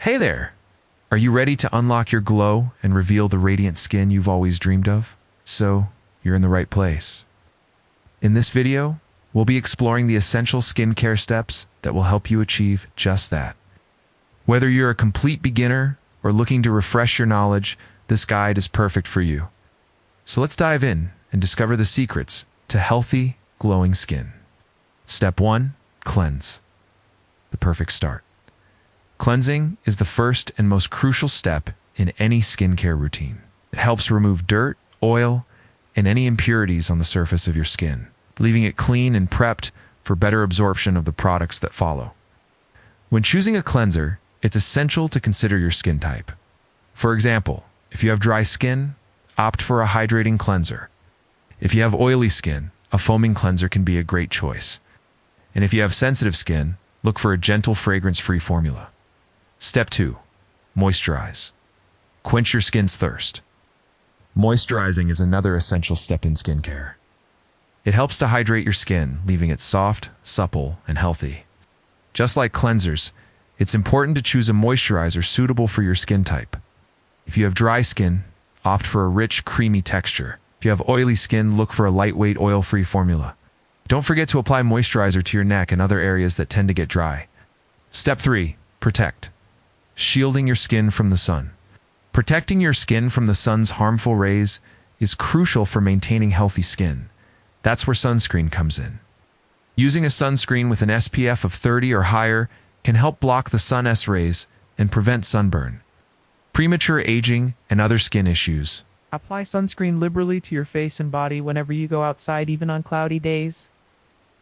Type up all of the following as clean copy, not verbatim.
Hey there! Are you ready to unlock your glow and reveal the radiant skin you've always dreamed of? So, you're in the right place. In this video, we'll be exploring the essential skincare steps that will help you achieve just that. Whether you're a complete beginner or looking to refresh your knowledge, this guide is perfect for you. So let's dive in and discover the secrets to healthy, glowing skin. Step 1. Cleanse. The perfect start. Cleansing is the first and most crucial step in any skincare routine. It helps remove dirt, oil, and any impurities on the surface of your skin, leaving it clean and prepped for better absorption of the products that follow. When choosing a cleanser, it's essential to consider your skin type. For example, if you have dry skin, opt for a hydrating cleanser. If you have oily skin, a foaming cleanser can be a great choice. And if you have sensitive skin, look for a gentle fragrance-free formula. Step 2. Moisturize. Quench your skin's thirst. Moisturizing is another essential step in skincare. It helps to hydrate your skin, leaving it soft, supple, and healthy. Just like cleansers, it's important to choose a moisturizer suitable for your skin type. If you have dry skin, opt for a rich, creamy texture. If you have oily skin, look for a lightweight, oil-free formula. Don't forget to apply moisturizer to your neck and other areas that tend to get dry. Step 3. Protect. Shielding your skin from the sun. Protecting your skin from the sun's harmful rays is crucial for maintaining healthy skin. That's where sunscreen comes in. Using a sunscreen with an SPF of 30 or higher can help block the sun's rays and prevent sunburn, premature aging, and other skin issues. Apply sunscreen liberally to your face and body whenever you go outside, even on cloudy days.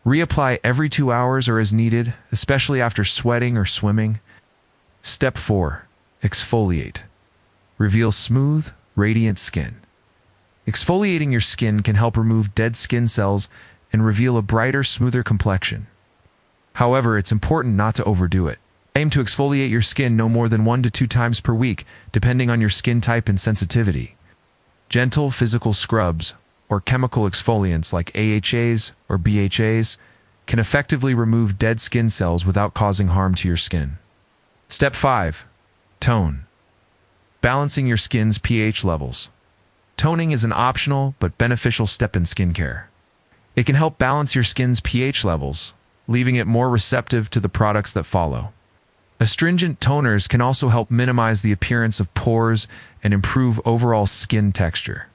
Reapply every 2 hours or as needed, especially after sweating or swimming. Step 4. Exfoliate. Reveal smooth, radiant skin. Exfoliating your skin can help remove dead skin cells and reveal a brighter, smoother complexion. However, it's important not to overdo it. Aim to exfoliate your skin no more than 1 to 2 times per week, depending on your skin type and sensitivity. Gentle physical scrubs, or chemical exfoliants like AHAs or BHAs, can effectively remove dead skin cells without causing harm to your skin. Step 5. Tone. Balancing your skin's pH levels. Toning is an optional but beneficial step in skincare. It can help balance your skin's pH levels, leaving it more receptive to the products that follow. Astringent toners can also help minimize the appearance of pores and improve overall skin texture.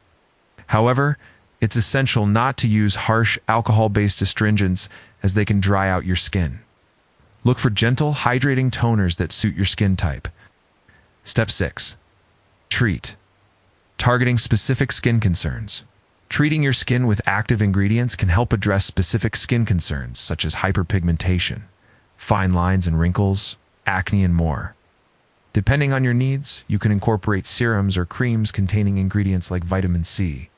However, it's essential not to use harsh alcohol-based astringents as they can dry out your skin. Look for gentle, hydrating toners that suit your skin type. Step 6. Treat. Targeting specific skin concerns. Treating your skin with active ingredients can help address specific skin concerns such as hyperpigmentation, fine lines and wrinkles, acne, and more. Depending on your needs, you can incorporate serums or creams containing ingredients like vitamin C,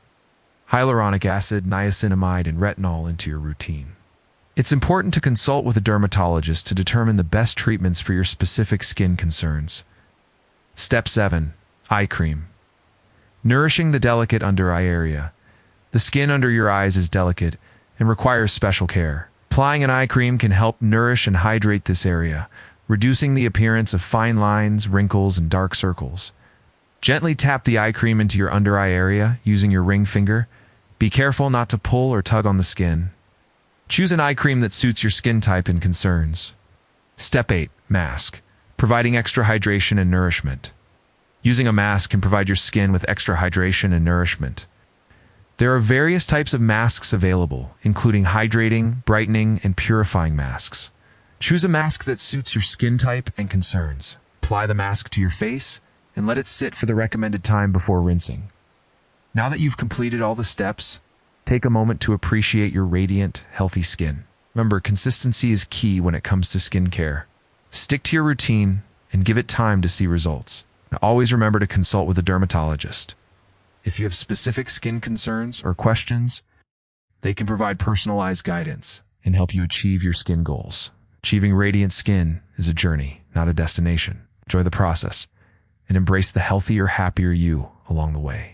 hyaluronic acid, niacinamide, and retinol into your routine. It's important to consult with a dermatologist to determine the best treatments for your specific skin concerns. Step 7. Eye cream. Nourishing the delicate under-eye area. The skin under your eyes is delicate and requires special care. Applying an eye cream can help nourish and hydrate this area, reducing the appearance of fine lines, wrinkles, and dark circles. Gently tap the eye cream into your under-eye area using your ring finger. Be careful not to pull or tug on the skin. Choose an eye cream that suits your skin type and concerns. Step 8. Mask. Providing extra hydration and nourishment. Using a mask can provide your skin with extra hydration and nourishment. There are various types of masks available, including hydrating, brightening, and purifying masks. Choose a mask that suits your skin type and concerns. Apply the mask to your face and let it sit for the recommended time before rinsing. Now that you've completed all the steps, take a moment to appreciate your radiant, healthy skin. Remember, consistency is key when it comes to skincare. Stick to your routine and give it time to see results. And always remember to consult with a dermatologist. If you have specific skin concerns or questions, they can provide personalized guidance and help you achieve your skin goals. Achieving radiant skin is a journey, not a destination. Enjoy the process and embrace the healthier, happier you along the way.